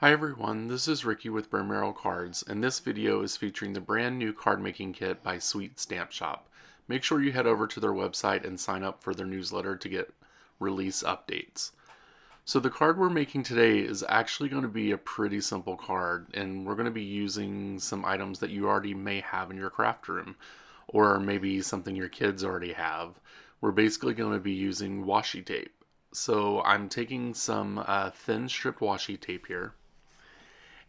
Hi everyone, this is Ricky with Brimmerl Cards, and this video is featuring the brand new card making kit by Sweet Stamp Shop. Make sure you head over to their website and sign up for their newsletter to get release updates. So the card we're making today is actually going to be a pretty simple card, and we're going to be using some items that you already may have in your craft room, or maybe something your kids already have. We're basically going to be using washi tape. So I'm taking some thin stripped washi tape here.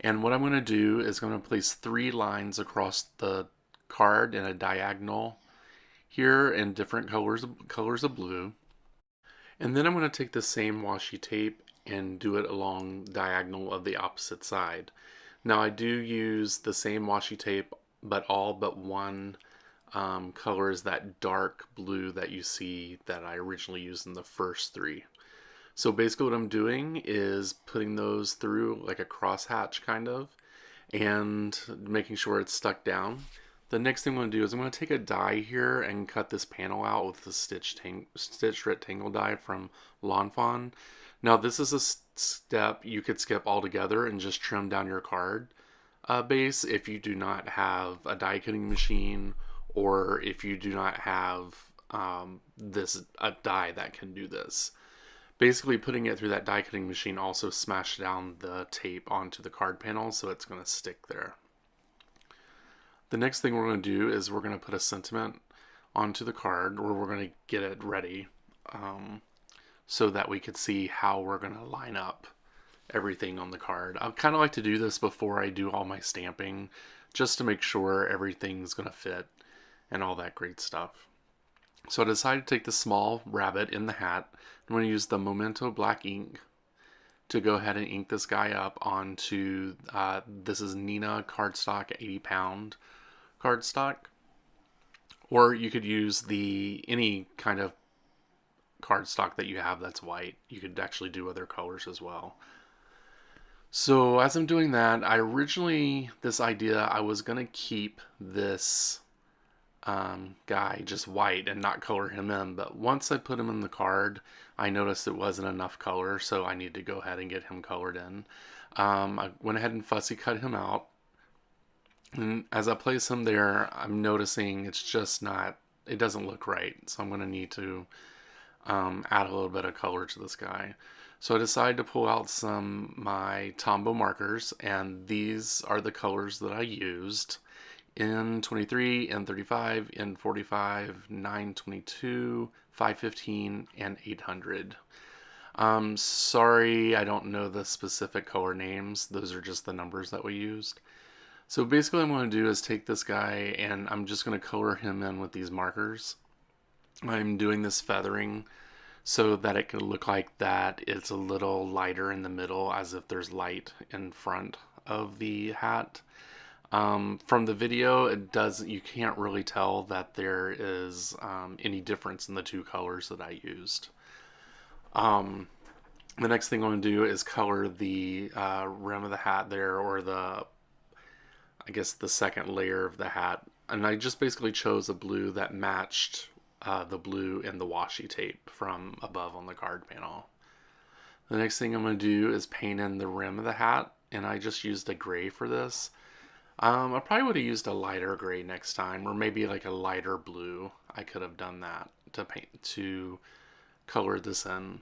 And what I'm going to do is going to place 3 lines across the card in a diagonal here in different colors of blue. And then I'm going to take the same washi tape and do it along diagonal of the opposite side. Now I do use the same washi tape, but all but one color is that dark blue that you see that I originally used in the first 3. So basically what I'm doing is putting those through like a crosshatch kind of, and making sure it's stuck down. The next thing I'm going to do is I'm going to take a die here and cut this panel out with the stitch rectangle die from Lawn Fawn. Now this is a step you could skip altogether and just trim down your card base if you do not have a die cutting machine, or if you do not have a die that can do this. Basically, putting it through that die cutting machine also smashed down the tape onto the card panel, so it's going to stick there. The next thing we're going to do is we're going to put a sentiment onto the card, or we're going to get it ready so that we could see how we're going to line up everything on the card. I kind of like to do this before I do all my stamping, just to make sure everything's going to fit and all that great stuff. So I decided to take the small rabbit in the hat. I'm going to use the Memento black ink to go ahead and ink this guy up onto, this is Neenah cardstock 80-pound cardstock. Or you could use any kind of cardstock that you have that's white. You could actually do other colors as well. So as I'm doing that, I was going to keep this guy just white and not color him in, but once I put him in the card I noticed it wasn't enough color, so I need to go ahead and get him colored in. I went ahead and fussy cut him out, and as I place him there I'm noticing it doesn't look right, so I'm going to need to add a little bit of color to this guy. So I decided to pull out my Tombow markers, and these are the colors that I used: N23, N35, N45, 922, 515, and 800. Sorry, I don't know the specific color names. Those are just the numbers that we used. So basically what I'm going to do is take this guy and I'm just going to color him in with these markers. I'm doing this feathering so that it could look like that it's a little lighter in the middle, as if there's light in front of the hat. From the video, you can't really tell that there is any difference in the 2 colors that I used. The next thing I'm going to do is color the rim of the hat there, or I guess the second layer of the hat. And I just basically chose a blue that matched the blue in the washi tape from above on the card panel. The next thing I'm going to do is paint in the rim of the hat, and I just used a gray for this. I probably would have used a lighter gray next time, or maybe like a lighter blue. I could have done that to color this in.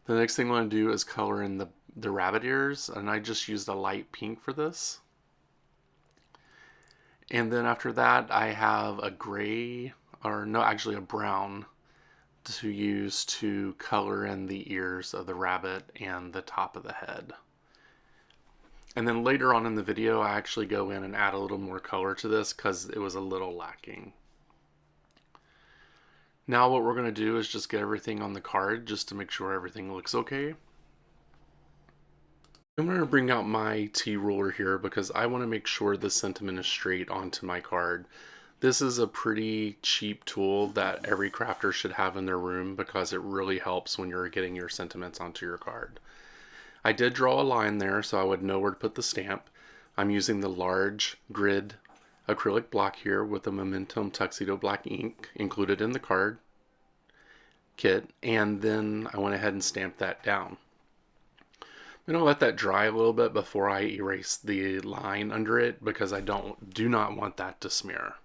The next thing I'm going to do is color in the rabbit ears, and I just used a light pink for this. And then after that, I have a gray, or no, actually a brown, to use to color in the ears of the rabbit and the top of the head. And then later on in the video, I actually go in and add a little more color to this because it was a little lacking. Now what we're going to do is just get everything on the card just to make sure everything looks okay. I'm going to bring out my T-ruler here because I want to make sure the sentiment is straight onto my card. This is a pretty cheap tool that every crafter should have in their room because it really helps when you're getting your sentiments onto your card. I did draw a line there so I would know where to put the stamp. I'm using the large grid acrylic block here with the Momentum Tuxedo black ink included in the card kit, and then I went ahead and stamped that down. I'm gonna let that dry a little bit before I erase the line under it because I do not want that to smear.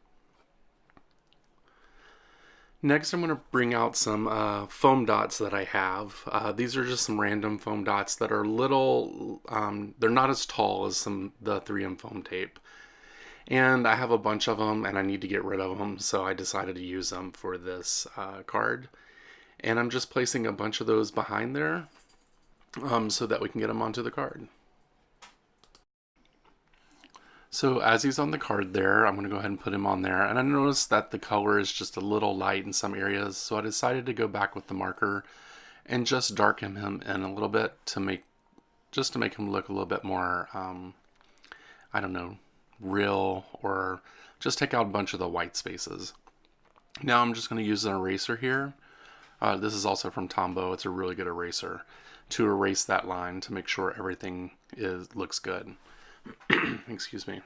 Next, I'm going to bring out some foam dots that I have. These are just some random foam dots that are little, they're not as tall as the 3M foam tape. And I have a bunch of them and I need to get rid of them, so I decided to use them for this card. And I'm just placing a bunch of those behind there so that we can get them onto the card. So as he's on the card there, I'm going to go ahead and put him on there. And I noticed that the color is just a little light in some areas, so I decided to go back with the marker and just darken him in a little bit to make him look a little bit more, I don't know, real, or just take out a bunch of the white spaces. Now I'm just going to use an eraser here. This is also from Tombow. It's a really good eraser to erase that line to make sure everything looks good. Excuse me.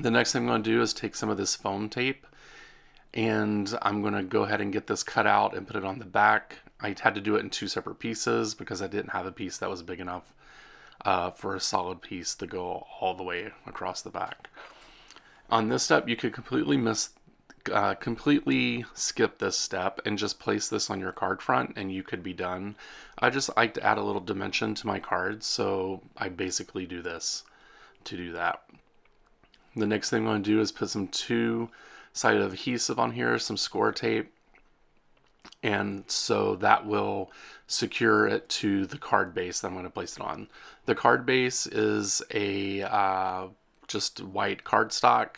The next thing I'm going to do is take some of this foam tape and I'm going to go ahead and get this cut out and put it on the back. I had to do it in 2 separate pieces because I didn't have a piece that was big enough for a solid piece to go all the way across the back. On this step, you could completely skip this step and just place this on your card front and you could be done. I just like to add a little dimension to my cards, so I basically do this to do that. The next thing I'm going to do is put some 2-sided adhesive on here, some score tape, and so that will secure it to the card base that I'm going to place it on. The card base is a just white cardstock,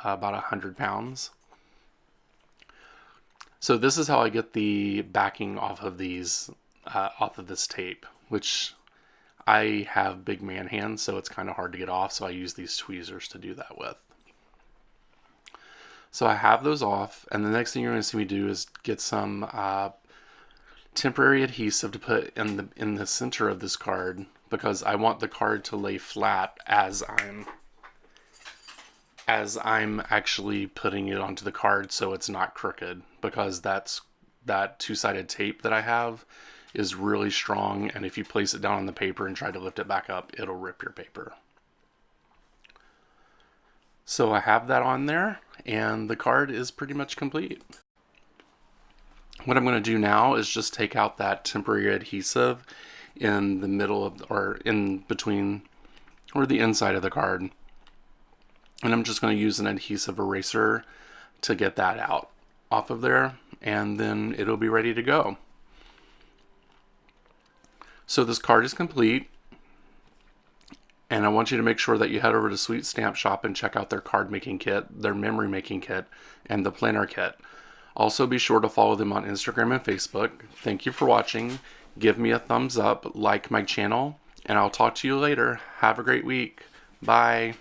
about 100 pounds. So this is how I get the backing off of these, off of this tape, which I have big man hands, so it's kind of hard to get off, so I use these tweezers to do that with. So I have those off, and the next thing you're going to see me do is get some temporary adhesive to put in the center of this card, because I want the card to lay flat as I'm actually putting it onto the card, so it's not crooked, because that 2-sided tape that I have is really strong, and if you place it down on the paper and try to lift it back up, it'll rip your paper. So I have that on there, and the card is pretty much complete. What I'm going to do now is just take out that temporary adhesive in the middle of, or in between, or the inside of the card. And I'm just going to use an adhesive eraser to get that out off of there, and then it'll be ready to go. So this card is complete, and I want you to make sure that you head over to Sweet Stamp Shop and check out their card making kit, their memory making kit, and the planner kit. Also be sure to follow them on Instagram and Facebook. Thank you for watching. Give me a thumbs up, like my channel, and I'll talk to you later. Have a great week. Bye.